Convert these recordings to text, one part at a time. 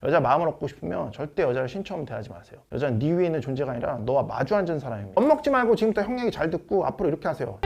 여자 마음을 얻고 싶으면 절대 여자를 신처럼 대하지 마세요. 여자는 네 위에 있는 존재가 아니라 너와 마주 앉은 사람입니다. 겁먹지 말고 지금부터 형 얘기 잘 듣고 앞으로 이렇게 하세요.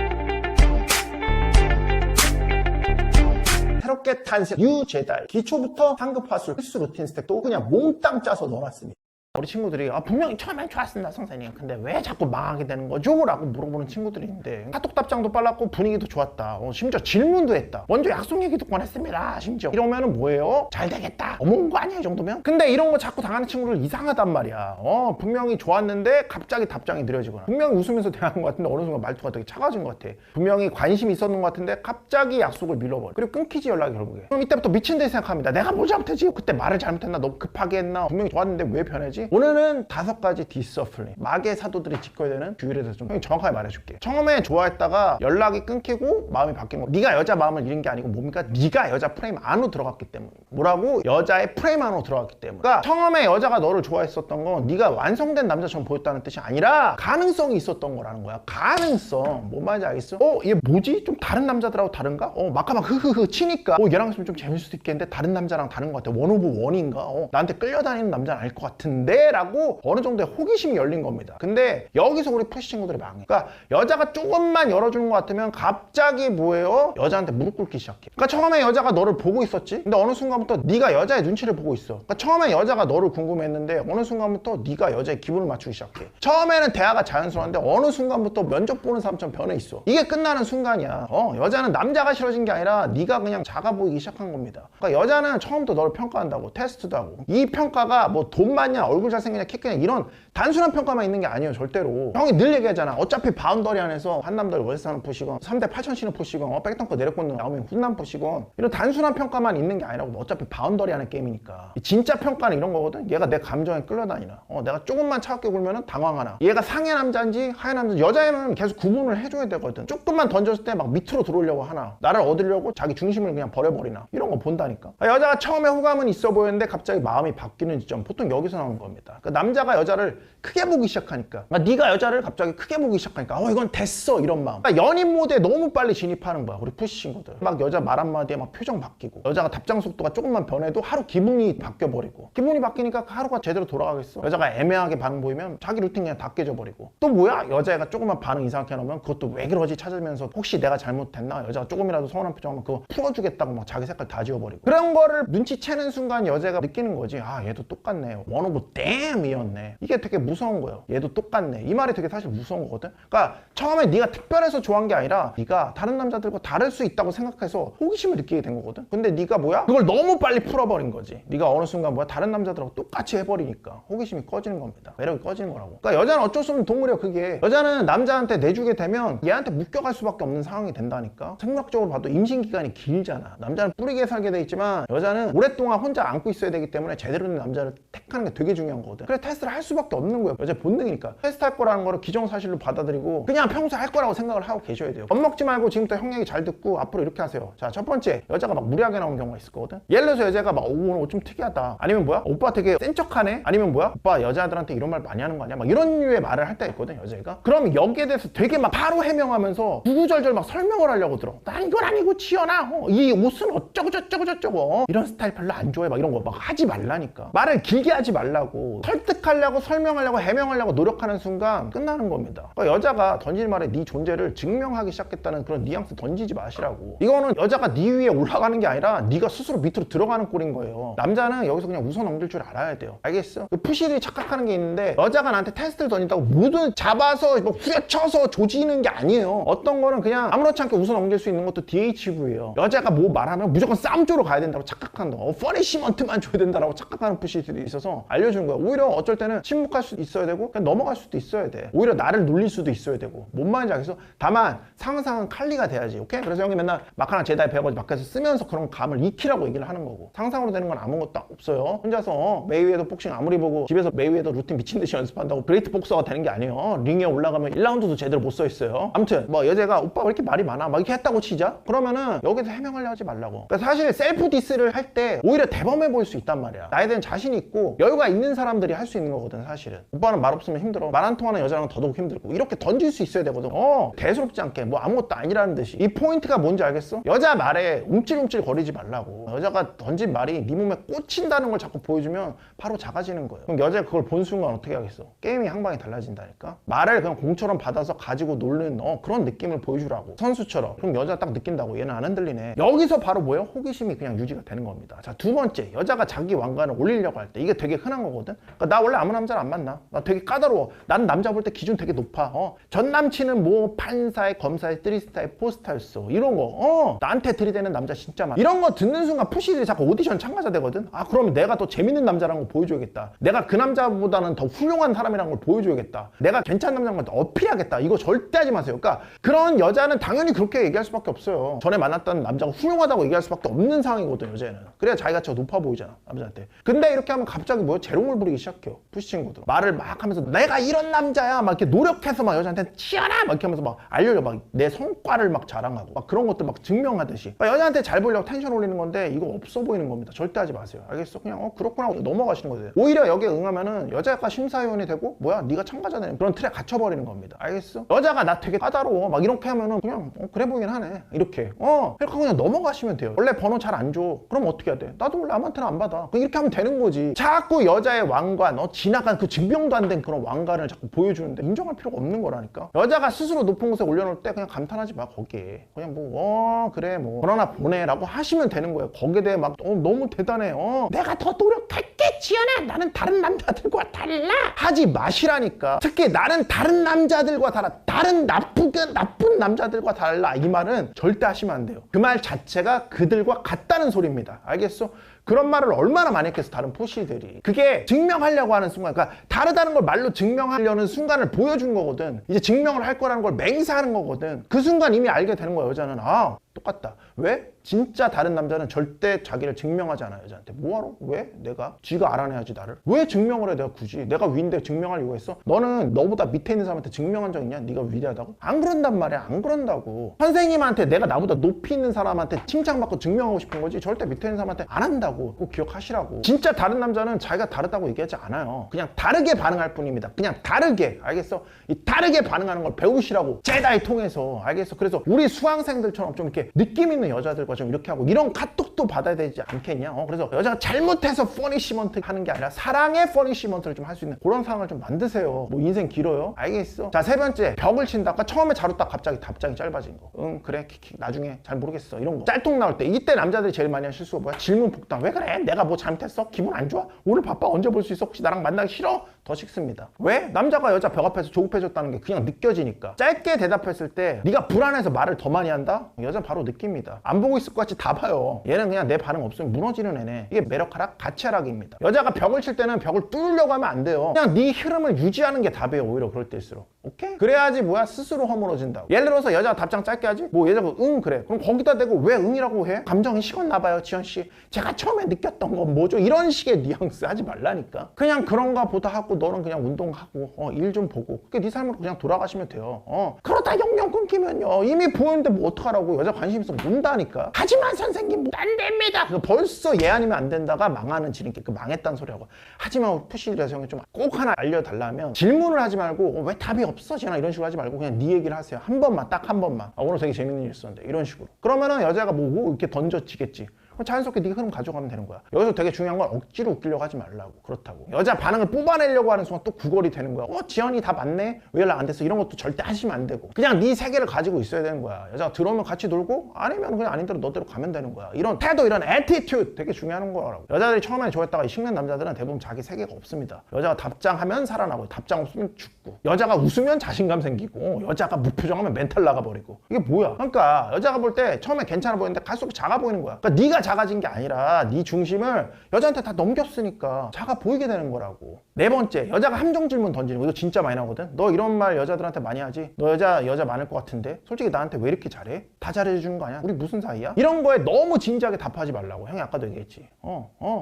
새롭게 탄생 유제달 기초부터 상급 화술 필수 루틴 스택도 그냥 몽땅 짜서 넣어놨습니다. 우리 친구들이 분명히 처음엔 좋았습니다 선생님, 근데 왜 자꾸 망하게 되는 거죠? 라고 물어보는 친구들이 있는데 카톡 답장도 빨랐고 분위기도 좋았다, 심지어 질문도 했다, 먼저 약속 얘기도 꺼냈습니다, 심지어 이러면은 뭐예요? 잘 되겠다 어머운 거 아니야 이 정도면? 근데 이런 거 자꾸 당하는 친구들 이상하단 말이야. 분명히 좋았는데 갑자기 답장이 느려지거나, 분명히 웃으면서 대하는 것 같은데 어느 순간 말투가 되게 차가워진 것 같아. 분명히 관심이 있었는 것 같은데 갑자기 약속을 밀어버려. 그리고 끊기지 연락이 결국에. 그럼 이때부터 미친 듯이 생각합니다. 내가 뭘 잘못했지? 그때 말을 잘못했나? 너무 급하게 했나? 분명히 좋았는데 왜 변하지? 오늘은 5가지 디서플링, 마개 사도들이 지켜야 되는 규율에 대해서 좀 정확하게 말해줄게. 처음에 좋아했다가 연락이 끊기고 마음이 바뀐 거, 네가 여자 마음을 잃은 게 아니고 뭡니까? 네가 여자 프레임 안으로 들어갔기 때문입니다. 뭐라고? 여자의 프레임 안으로 들어갔기 때문에. 그러니까 처음에 여자가 너를 좋아했었던 건 네가 완성된 남자처럼 보였다는 뜻이 아니라 가능성이 있었던 거라는 거야. 가능성. 뭔 말인지 알겠어? 얘 뭐지? 좀 다른 남자들하고 다른가? 막가막 흐흐흐 치니까 얘랑 있으면 좀 재밌을 수도 있겠는데 다른 남자랑 다른 것 같아. 원 오브 원인가? 나한테 끌려다니는 남자는 아닐 것 같은데? 라고 어느 정도의 호기심이 열린 겁니다. 근데 여기서 우리 푸시 친구들이 망해. 그러니까 여자가 조금만 열어주는 것 같으면 갑자기 뭐예요? 여자한테 무릎 꿇기 시작해. 그러니까 처음에 여자가 너를 보고 있었지? 근데 어느 순간부터 네가 여자의 눈치를 보고 있어. 그러니까 처음에 여자가 너를 궁금했는데 어느 순간부터 네가 여자의 기분을 맞추기 시작해. 처음에는 대화가 자연스러운데 어느 순간부터 면접 보는 사람처럼 변해 있어. 이게 끝나는 순간이야. 여자는 남자가 싫어진 게 아니라 네가 그냥 작아 보이기 시작한 겁니다. 그러니까 여자는 처음부터 너를 평가한다고, 테스트도 하고. 이 평가가 뭐 돈 많냐, 얼굴 잘생기냐, 키 크냐 이런 단순한 평가만 있는 게 아니에요. 절대로. 형이 늘 얘기하잖아. 어차피 바운더리 안에서 한남들 웨스트하는 포시건, 3대 8천 치는 포시건, 백덩크 내려꽂는 나오면 훈남 포시건, 이런 단순한 평가만 있는 게 아니라고. 어차피 바운더리 안의 게임이니까. 진짜 평가는 이런 거거든. 얘가 내 감정에 끌려다니나, 내가 조금만 차갑게 굴면은 당황하나, 얘가 상해 남자인지 하해 남자인지. 여자애는 계속 구분을 해줘야 되거든. 조금만 던졌을 때 막 밑으로 들어오려고 하나, 나를 얻으려고 자기 중심을 그냥 버려버리나, 이런 거 본다니까. 여자가 처음에 호감은 있어 보였는데 갑자기 마음이 바뀌는 지점, 보통 여기서 나오는 겁니다. 그러니까 남자가 여자를 크게 보기 시작하니까, 네가 여자를 갑자기 크게 보기 시작하니까 이건 됐어, 이런 마음. 그러니까 연인 모드에 너무 빨리 진입하는 거야, 우리 푸시 친구들. 막 여자 말 한마디에 막 표정 바뀌고, 여자가 답장 속도가 조금만 변해도 하루 기분이 바뀌어버리고, 기분이 바뀌니까 하루가 제대로 돌아가겠어? 여자가 애매하게 반응 보이면 자기 루틴 그냥 다 깨져버리고, 또 뭐야? 여자애가 조금만 반응 이상하게 해놓으면 그것도 왜 그러지 찾으면서 혹시 내가 잘못했나? 여자가 조금이라도 서운한 표정하면 그거 풀어주겠다고 막 자기 색깔 다 지워버리고. 그런 거를 눈치채는 순간 여자가 느끼는 거지. 얘도 똑같네, 원 오브 댐이었네. 이게 되게 무서운 거예요. 얘도 똑같네. 이 말이 되게 사실 무서운 거거든. 그러니까 처음에 네가 특별해서 좋아한 게 아니라 네가 다른 남자들과 다를 수 있다고 생각해서 호기심을 느끼게 된 거거든. 근데 네가 뭐야? 그걸 너무 빨리 풀어버린 거지. 네가 어느 순간 뭐야? 다른 남자들하고 똑같이 해버리니까 호기심이 꺼지는 겁니다. 매력이 꺼지는 거라고. 그러니까 여자는 어쩔 수 없는 동물이야. 그게 여자는 남자한테 내주게 되면 얘한테 묶여갈 수밖에 없는 상황이 된다니까. 생물학적으로 봐도 임신 기간이 길잖아. 남자는 뿌리게 살게 돼 있지만 여자는 오랫동안 혼자 안고 있어야 되기 때문에 제대로 된 남자를 택하는 게 되게 중요한 거거든. 그래 테스트를 할 수밖에 없는 거예요. 여자 본능이니까. 테스트할 거라는 거를 기정사실로 받아들이고 그냥 평소에 할 거라고 생각을 하고 계셔야 돼요. 겁먹지 말고 지금부터 형 얘기 잘 듣고 앞으로 이렇게 하세요. 자, 첫 번째, 여자가 막 무리하게 나오는 경우가 있을 거거든. 예를 들어서 여자가 막 오늘 옷 좀 특이하다, 아니면 뭐야? 오빠 되게 센 척하네, 아니면 뭐야? 오빠 여자들한테 이런 말 많이 하는 거 아니야? 막 이런 류의 말을 할 때가 있거든, 여자가. 그럼 여기에 대해서 되게 막 바로 해명하면서 구구절절 막 설명을 하려고 들어. 난 이건 아니고 지연아, 이 옷은 어쩌고 저쩌고 저쩌고, 이런 스타일 별로 안 좋아해, 막 이런 거 막 하지 말라니까. 말을 길게 하지 말라고. 설득하려고 설명하려고 해명하려고 노력하는 순간 끝나는 겁니다. 그러니까 여자가 던질 말에 네 존재를 증명하기 시작했다는 그런 뉘앙스 던지지 마시라고. 이거는 여자가 네 위에 올라가는 게 아니라 네가 스스로 밑으로 들어가는 꼴인 거예요. 남자는 여기서 그냥 웃어 넘길 줄 알아야 돼요. 알겠어? 그 푸시들이 착각하는 게 있는데, 여자가 나한테 테스트를 던진다고 모든 잡아서 뭐 후려쳐서 조지는 게 아니에요. 어떤 거는 그냥 아무렇지 않게 웃어 넘길 수 있는 것도 DHV예요. 여자가 뭐 말하면 무조건 싸움 쪽으로 가야 된다고 착각한다. 퍼니시먼트만 줘야 된다라고 착각하는 푸시들이 있어서 알려주는 거야. 오히려 어쩔 때는 침묵할 수도 있어야 되고 그냥 넘어갈 수도 있어야 돼. 오히려 나를 놀릴 수도 있어야 되고. 뭔 말인지 알겠어? 다만 상상은 칼리가 돼야지. 오케이? 그래서 형이 맨날 마카나 제다이 배워가지고 밖에서 쓰면서 그런 감을 익히라고 얘기를 하는 거고, 상상으로 되는 건 아무것도 없어요. 혼자서 메이웨더 복싱 아무리 보고 집에서 메이웨더 루틴 미친듯이 연습한다고 그레이트 복서가 되는 게 아니에요. 링에 올라가면 1라운드도 제대로 못 써 있어요. 아무튼 뭐 여자가 오빠 왜 이렇게 말이 많아? 막 이렇게 했다고 치자? 그러면은 여기서 해명하려 하지 말라고. 그러니까 사실 셀프 디스를 할 때 오히려 대범해 보일 수 있단 말이야. 나에 대한 자신이 있고 여유가 있는 사람들이 할 수 있는 거거든 사실은. 오빠는 말 없으면 힘들어. 말 안 통하는 여자랑 더더욱 힘들고 이렇게 던질 수 있어야 되거든. 대수롭지 않게 뭐 아무것도 아니라는 듯이. 이 포인트가 뭔지 알겠어? 여자 말에 움찔움찔 거리지 말라고. 여자가 던진 말이 네 몸에 꽂힌다는 걸 자꾸 보여주면 바로 작아지는 거예요. 그럼 여자가 그걸 본 순간 어떻게 하겠어? 게임이 한 방에 달라진다니까. 말을 그냥 공처럼 받아서 가지고 노는 그런 느낌을 보여주라고. 선수처럼. 그럼 여자가 딱 느낀다고. 얘는 안 흔들리네. 여기서 바로 뭐예요? 호기심이 그냥 유지가 되는 겁니다. 자, 두 번째. 여자가 자기 왕관을 올리려고 할 때 이게 되게 흔한 거거든. 그러니까 나 원래 아무 남자를 안 만나. 나 되게 까다로워. 나는 남자 볼 때 기준 되게 높아. 전 남친은 뭐 판사의, 검사의, 3스타의, 4스타였어. 이런 거. 나한테 들이대는 남자 진짜 많아. 이런 거 듣는 순간 푸시들이 자꾸 오디션 참가자 되거든. 아, 그러면 내가 더 재밌는 남자라는 걸 보여줘야겠다. 내가 그 남자보다는 더 훌륭한 사람이라는 걸 보여줘야겠다. 내가 괜찮은 남자인 걸 어필해야겠다. 이거 절대 하지 마세요. 그러니까 그런 여자는 당연히 그렇게 얘기할 수밖에 없어요. 전에 만났던 남자가 훌륭하다고 얘기할 수밖에 없는 상황이거든, 여자는. 그래야 자기 가치가 높아 보이잖아, 남자한테. 근데 이렇게 하면 갑자기 뭐야? 재롱을 부리기 시작해요, 푸시 친구들. 말을 막 하면서 내가 이런 남자야 막 이렇게 노력해서 막 여자한테 치아라 막 이렇게 하면서 막 알려줘. 막 내 성과를 막 자랑하고 막 그런 것들 막 증명하듯이. 그러니까 여자한테 잘 보이려고 텐션 올리는 건데 이거 없어 보이는 겁니다. 절대 하지 마세요. 알겠어? 그냥 그렇구나 하고 넘어가시는 거예요. 오히려 여기에 응하면은 여자가 심사위원이 되고 뭐야? 네가 참가자 되는 그런 틀에 갇혀버리는 겁니다. 알겠어? 여자가 나 되게 까다로워 막 이렇게 하면은 그냥 그래 보이긴 하네. 이렇게 이렇게 그냥 넘어가시면 돼요. 원래 번호 잘 안 줘. 그럼 어떻게 해야 돼? 나도 원래 아무한테나 안 받아. 이렇게 하면 되는 거지. 자꾸 여자의 왕관, 지나간 그 증명도 안 된 그런 왕관을 자꾸 보여주는데 인정할 필요가 없는 거라니까. 여자가 스스로 높은 곳에 올려놓을 때 그냥 감탄하지 마. 거기에 그냥 뭐 그래 뭐 그러나 보내 라고 하시면 되는 거예요. 거기에 대해 막 너무 대단해. 내가 더 노력할게 지연아. 나는 다른 남자들과 달라. 하지 마시라니까. 특히 나는 다른 남자들과 달라. 다른 나쁜 남자들과 달라. 이 말은 절대 하시면 안 돼요. 그 말 자체가 그들과 같다는 소리입니다. 알겠어? 그런 말을 얼마나 많이 했겠어, 다른 포시들이. 그게 증명하려고 하는 순간, 그러니까 다르다는 걸 말로 증명하려는 순간을 보여준 거거든. 이제 증명을 할 거라는 걸 맹세하는 거거든. 그 순간 이미 알게 되는 거야, 여자는. 아, 똑같다. 왜? 진짜 다른 남자는 절대 자기를 증명하지 않아요, 여자한테. 뭐하러? 왜? 내가? 쥐가 알아내야지, 나를. 왜 증명을 해, 내가 굳이? 내가 위인데 증명할 이유가 있어? 너는 너보다 밑에 있는 사람한테 증명한 적 있냐? 네가 위대하다고? 안 그런단 말이야, 안 그런다고. 선생님한테 내가 나보다 높이 있는 사람한테 칭찬받고 증명하고 싶은 거지 절대 밑에 있는 사람한테 안 한다고. 꼭 기억하시라고. 진짜 다른 남자는 자기가 다르다고 얘기하지 않아요. 그냥 다르게 반응할 뿐입니다. 그냥 다르게. 알겠어? 이 다르게 반응하는 걸 배우시라고. 제다이 통해서. 알겠어? 그래서 우리 수강생들처럼 좀 이렇게 느낌 있는 여자들과 좀 이렇게 하고 이런 카톡도 받아야 되지 않겠냐? 그래서 여자가 잘못해서 퍼니시먼트 하는 게 아니라 사랑의 퍼니시먼트를 좀 할 수 있는 그런 상황을 좀 만드세요. 뭐 인생 길어요? 알겠어? 자, 세 번째. 벽을 친다. 아까 처음에 자루딱 갑자기 답장이 짧아진 거. 응, 그래. 킥킥. 나중에 잘 모르겠어. 이런 거. 짤통 나올 때 이때 남자들이 제일 많이 하는 실수가 뭐야? 질문 폭탄. 왜 그래? 내가 뭐 잘못했어? 기분 안 좋아? 오늘 바빠? 언제 볼 수 있어? 혹시 나랑 만나기 싫어? 더 식습니다. 왜? 남자가 여자 벽 앞에서 조급해졌다는 게 그냥 느껴지니까. 짧게 대답했을 때 네가 불안해서 말을 더 많이 한다? 여자는 바로 느낍니다. 안 보고 있을 것 같이 다 봐요. 얘는 그냥 내 반응 없으면 무너지는 애네. 이게 매력 하락, 가치 하락입니다. 여자가 벽을 칠 때는 벽을 뚫으려고 하면 안 돼요. 그냥 네 흐름을 유지하는 게 답이에요. 오히려 그럴 때일수록. 오케이? 그래야지 뭐야? 스스로 허물어진다고. 예를 들어서 여자가 답장 짧게 하지? 뭐 여자가 응 그래. 그럼 거기다 대고 왜 응이라고 해? 감정이 식었나 봐요, 지연씨. 제가 처음에 느꼈던 건 뭐죠? 이런 식의 뉘앙스 하지 말라니까. 그냥 그런가 보다 하고 너는 그냥 운동하고 일 좀 보고 그게 네 삶으로 그냥 돌아가시면 돼요. 그러다 영영 끊기면요. 이미 보였는데 뭐 어떡하라고. 여자 관심 있으면 논다니까. 하지만 선생님 뭐 안 됩니다. 벌써 얘 아니면 안 된다가 망하는 지름길. 그 망했다는 소리하고. 하지만 푸시 여성이 좀 꼭 하나 알려달라면 질문을 하지 말고 왜 답이 없어? 지나 이런 식으로 하지 말고 그냥 네 얘기를 하세요. 한 번만, 딱 한 번만. 오늘 되게 재밌는 일 있었는데 이런 식으로. 그러면은 여자가 뭐 이렇게 던져지겠지. 자연스럽게 네 흐름 가져가면 되는 거야. 여기서 되게 중요한 건 억지로 웃기려고 하지 말라고. 그렇다고. 여자 반응을 뽑아내려고 하는 순간 또 구걸이 되는 거야. 지연이 다 맞네? 왜 연락 안 됐어? 이런 것도 절대 하시면 안 되고. 그냥 네 세계를 가지고 있어야 되는 거야. 여자가 들어오면 같이 놀고 아니면 그냥 아닌 대로 너대로 가면 되는 거야. 이런 태도, 이런 애티튜드 되게 중요한 거라고. 여자들이 처음에 좋아했다가 식는 남자들은 대부분 자기 세계가 없습니다. 여자가 답장하면 살아나고 답장 없으면 죽고 여자가 웃으면 자신감 생기고 여자가 무표정하면 멘탈 나가버리고. 이게 뭐야? 그러니까 여자가 볼 때 처음에 괜찮아 보이는데 갈수록 작아 보이는 거야. 그러니까 네가 작아진 게 아니라 네 중심을 여자한테 다 넘겼으니까 작아 보이게 되는 거라고. 네 번째, 여자가 함정 질문 던지는 거. 이거 진짜 많이 나오거든. 너 이런 말 여자들한테 많이 하지? 너 여자 많을 것 같은데 솔직히 나한테 왜 이렇게 잘해? 다 잘해주는 거 아니야? 우리 무슨 사이야? 이런 거에 너무 진지하게 답하지 말라고. 형이 아까도 얘기했지.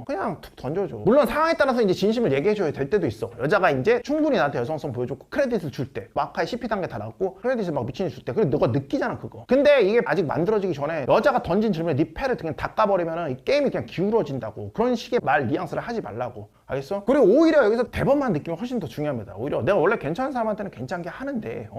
그냥 툭 던져줘. 물론 상황에 따라서 이제 진심을 얘기해줘야 될 때도 있어. 여자가 이제 충분히 나한테 여성성 보여줬고 크레딧을 줄 때, 마카의 CP 단계 다 나왔고 크레딧을 막 미친이 줄 때, 그래 너가 느끼잖아 그거. 근데 이게 아직 만들어지기 전에 여자가 던진 질문에 네 패를 그냥 다 까버려. 나가버리면 이 게임이 그냥 기울어진다고. 그런 식의 말 뉘앙스를 하지 말라고. 알겠어? 그리고 오히려 여기서 대범한 느낌이 훨씬 더 중요합니다. 오히려 내가 원래 괜찮은 사람한테는 괜찮게 하는데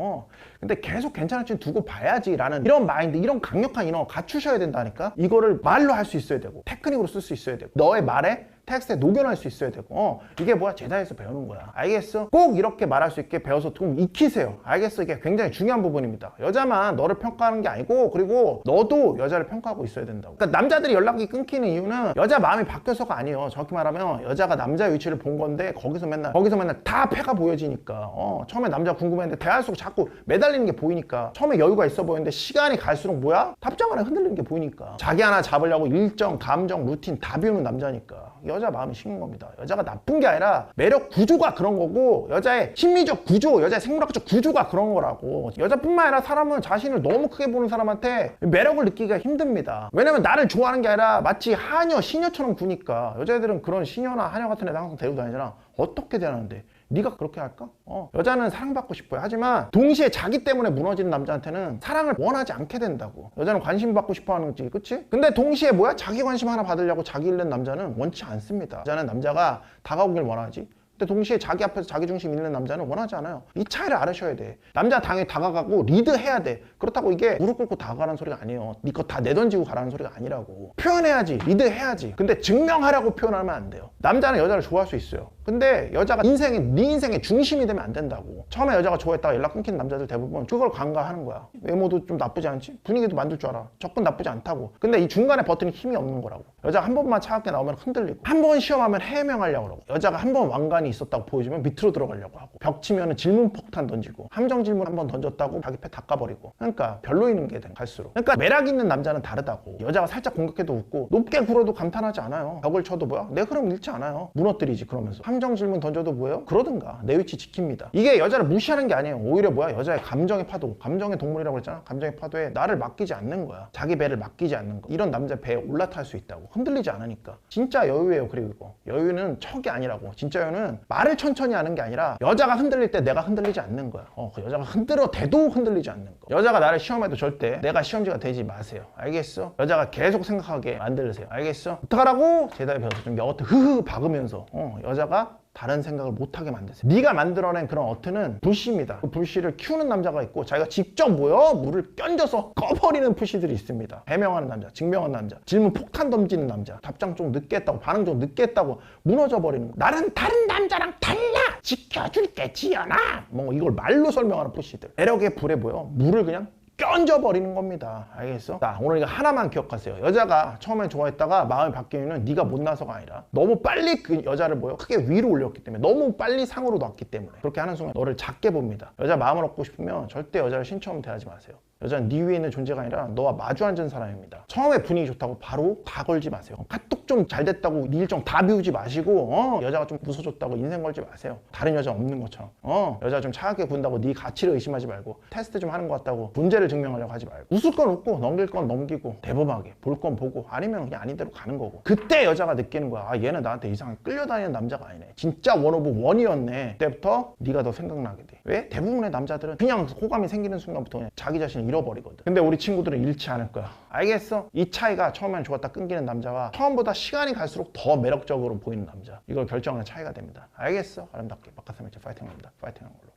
근데 계속 괜찮을지 두고 봐야지 라는 이런 마인드, 이런 강력한 인어 갖추셔야 된다니까. 이거를 말로 할 수 있어야 되고 테크닉으로 쓸 수 있어야 되고 너의 말에 텍스트에 녹여낼 수 있어야 되고 이게 뭐야? 제자에서 배우는 거야. 알겠어? 꼭 이렇게 말할 수 있게 배워서 좀 익히세요. 알겠어? 이게 굉장히 중요한 부분입니다. 여자만 너를 평가하는 게 아니고 그리고 너도 여자를 평가하고 있어야 된다고. 그러니까 남자들이 연락이 끊기는 이유는 여자 마음이 바뀌어서가 아니에요. 정확히 말하면 여자가 남자 위치를 본 건데 거기서 맨날 다 패가 보여지니까 처음에 남자 궁금했는데 대할수록 자꾸 매달리는 게 보이니까 처음에 여유가 있어 보이는데 시간이 갈수록 뭐야? 답장 하나 흔들리는 게 보이니까 자기 하나 잡으려고 일정, 감정, 루틴 다 비우는 남자니까 여자 마음이 식는 겁니다. 여자가 나쁜 게 아니라 매력 구조가 그런 거고 여자의 심리적 구조, 여자의 생물학적 구조가 그런 거라고. 여자뿐만 아니라 사람은 자신을 너무 크게 보는 사람한테 매력을 느끼기가 힘듭니다. 왜냐면 나를 좋아하는 게 아니라 마치 하녀, 시녀처럼 구니까. 여자애들은 그런 시녀나 하녀 같은 애들 항상 데리고 다니잖아. 어떻게 대하는데? 네가 그렇게 할까? 여자는 사랑받고 싶어요. 하지만 동시에 자기 때문에 무너지는 남자한테는 사랑을 원하지 않게 된다고. 여자는 관심 받고 싶어 하는 거지, 그치? 근데 동시에 뭐야? 자기 관심 하나 받으려고 자기 잃는 남자는 원치 않습니다. 여자는 남자가 다가오길 원하지. 근데 동시에 자기 앞에서 자기 중심 있는 남자는 원하지 않아요. 이 차이를 알으셔야 돼. 남자 당연히 다가가고 리드해야 돼. 그렇다고 이게 무릎 꿇고 다가가라는 소리가 아니에요. 네 거 다 내던지고 가라는 소리가 아니라고. 표현해야지, 리드해야지. 근데 증명하라고 표현하면 안 돼요. 남자는 여자를 좋아할 수 있어요. 근데 여자가 네 인생의 중심이 되면 안 된다고. 처음에 여자가 좋아했다가 연락 끊긴 남자들 대부분 그걸 간과하는 거야. 외모도 좀 나쁘지 않지? 분위기도 만들 줄 알아. 접근 나쁘지 않다고. 근데 이 중간에 버티는 힘이 없는 거라고. 여자가 한 번만 차갑게 나오면 흔들리고 한 번 시험하면 해명하려고 그러고 여자가 한 번 왕관이 있었다고 보여주면 밑으로 들어가려고 하고 벽 치면 질문 폭탄 던지고 함정 질문 한 번 던졌다고 자기 패 닦아버리고. 그러니까 별로이는 게 갈수록. 그러니까 매력 있는 남자는 다르다고. 여자가 살짝 공격해도 웃고 높게 굴어도 감탄하지 않아요. 벽을 쳐도 뭐야? 내 흐름 잃지 않아요. 무너뜨리지. 그러면서 함정 질문 던져도 뭐예요? 그러든가 내 위치 지킵니다. 이게 여자를 무시하는 게 아니에요. 오히려 뭐야? 여자의 감정의 파도, 감정의 동물이라고 했잖아. 감정의 파도에 나를 맡기지 않는 거야. 자기 배를 맡기지 않는 거. 이런 남자 배에 올라탈 수 있다고. 흔들리지 않으니까. 진짜 여유예요. 그리고 여유는 척이 아니라고. 진짜 여유는 말을 천천히 하는 게 아니라 여자가 흔들릴 때 내가 흔들리지 않는 거야. 그 여자가 흔들어 대도 흔들리지 않는 거. 여자가 나를 시험해도 절대 내가 시험지가 되지 마세요. 알겠어? 여자가 계속 생각하게 만들으세요. 알겠어? 어떡하라고? 제자에 배워서 좀 여어트 흐흐 박으면서 여자가 다른 생각을 못하게 만드세요. 네가 만들어낸 그런 어트는 불씨입니다. 그 불씨를 키우는 남자가 있고 자기가 직접 물을 껴줘서 꺼버리는 푸시들이 있습니다. 해명하는 남자, 증명하는 남자, 질문 폭탄 던지는 남자, 답장 좀 늦게 했다고, 반응 좀 늦게 했다고 무너져버리는 거. 나는 다른 남자랑 달라! 지켜줄게, 지연아! 뭐 이걸 말로 설명하는 푸시들. 매력의 불에 물을 그냥 껴져버리는 겁니다. 알겠어? 자, 오늘 이거 하나만 기억하세요. 여자가 처음에 좋아했다가 마음이 바뀌는 이유는 네가 못나서가 아니라 너무 빨리 그 여자를 크게 위로 올렸기 때문에, 너무 빨리 상으로 놨기 때문에. 그렇게 하는 순간 너를 작게 봅니다. 여자 마음을 얻고 싶으면 절대 여자를 신처럼 대하지 마세요. 여자는 네 위에 있는 존재가 아니라 너와 마주 앉은 사람입니다. 처음에 분위기 좋다고 바로 다 걸지 마세요. 카톡 좀 잘 됐다고 네 일정 다 비우지 마시고 여자가 좀 웃어줬다고 인생 걸지 마세요. 다른 여자 없는 것처럼. 여자 좀 차갑게 군다고 네 가치를 의심하지 말고 테스트 좀 하는 것 같다고 존재를 증명하려고 하지 말고 웃을 건 웃고 넘길 건 넘기고 대범하게 볼 건 보고 아니면 그냥 아닌 대로 가는 거고. 그때 여자가 느끼는 거야. 아, 얘는 나한테 이상하게 끌려다니는 남자가 아니네. 진짜 원 오브 원이었네. 그때부터 네가 더 생각나게 돼. 왜? 대부분의 남자들은 그냥 호감이 생기는 순간부터 그냥 자기 자신을 잃어버리거든. 근데 우리 친구들은 잃지 않을 거야. 알겠어? 이 차이가 처음엔 좋았다 끊기는 남자와 처음보다 시간이 갈수록 더 매력적으로 보이는 남자. 이걸 결정하는 차이가 됩니다. 알겠어? 아름답게 바깥 3일째 파이팅 합니다. 파이팅 하는 걸로.